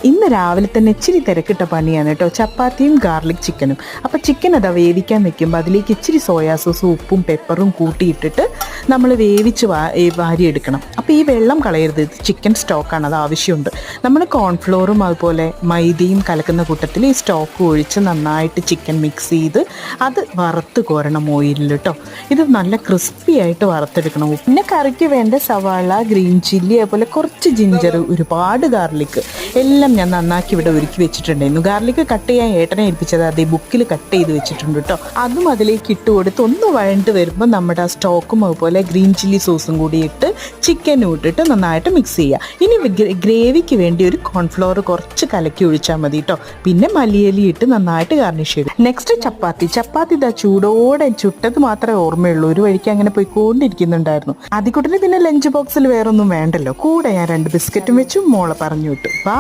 ഇന്ന് രാവിലെ തന്നെ ഇച്ചിരി തിരക്കിട്ട പണിയാണ് കേട്ടോ, ചപ്പാത്തിയും ഗാർലിക് ചിക്കനും. അപ്പോൾ ചിക്കൻ അതാ വേവിക്കാൻ വെക്കുമ്പോൾ അതിലേക്ക് ഇച്ചിരി സോയാ സോസും ഉപ്പും പെപ്പറും കൂട്ടിയിട്ടിട്ട് നമ്മൾ വേവിച്ച് വാരിയെടുക്കണം. അപ്പോൾ ഈ വെള്ളം കളയരുത്, ചിക്കൻ സ്റ്റോക്കാണ്, അത് ആവശ്യമുണ്ട്. നമ്മൾ കോൺഫ്ലോറും അതുപോലെ മൈദയും കലക്കുന്ന കൂട്ടത്തിൽ ഈ സ്റ്റോക്ക് ഒഴിച്ച് നന്നായിട്ട് ചിക്കൻ മിക്സ് ചെയ്ത് അത് വറുത്ത് കോരണം ഓയിലിൽ കേട്ടോ. ഇത് നല്ല ക്രിസ്പി ആയിട്ട് വറുത്തെടുക്കണം. പിന്നെ കറിക്ക് വേണ്ട സവാള, ഗ്രീൻ ചില്ലി, അതുപോലെ കുറച്ച് ജിഞ്ചർ, ഒരുപാട് ഗാർലിക് എല്ലാം ഞാൻ നന്നാക്കി ഇവിടെ ഒരുക്കി വെച്ചിട്ടുണ്ടായിരുന്നു. ഗാർലിക് കട്ട് ചെയ്യാൻ ഏട്ടനെ ഏൽപ്പിച്ചത് അതേ ബുക്കിൽ കട്ട് ചെയ്ത് വെച്ചിട്ടുണ്ട് കേട്ടോ. അതും അതിലേക്ക് ഇട്ട് കൊടുത്ത് ഒന്ന് വഴണ്ട് വരുമ്പോൾ നമ്മുടെ ആ സ്റ്റോക്കും അതുപോലെ ഗ്രീൻ ചില്ലി സോസും കൂടി ഇട്ട് ചിക്കനും ഇട്ടിട്ട് നന്നായിട്ട് മിക്സ് ചെയ്യുക. ഇനി ഗ്രേവിക്ക് വേണ്ടി ഒരു കോൺഫ്ലോർ കുറച്ച് കലക്കി ഒഴിച്ചാൽ മതി കേട്ടോ. പിന്നെ മല്ലിയില ഇട്ട് നന്നായിട്ട് ഗാർണിഷ് ചെയ്തു. നെക്സ്റ്റ് ചപ്പാത്തി ഇതാ ചൂടോടെ ചുട്ടത് മാത്രമേ ഓർമ്മയുള്ളൂ. ഒരു വഴിക്ക് അങ്ങനെ പോയിക്കൊണ്ടിരിക്കുന്നുണ്ടായിരുന്നു. ആദ്യക്കുട്ടന് പിന്നെ ലഞ്ച് ബോക്സിൽ വേറൊന്നും വേണ്ടല്ലോ. കൂടെ ഞാൻ 2 ബിസ്ക്കറ്റും വെച്ചു മോളെ പറഞ്ഞു വിട്ടു. ബൈ.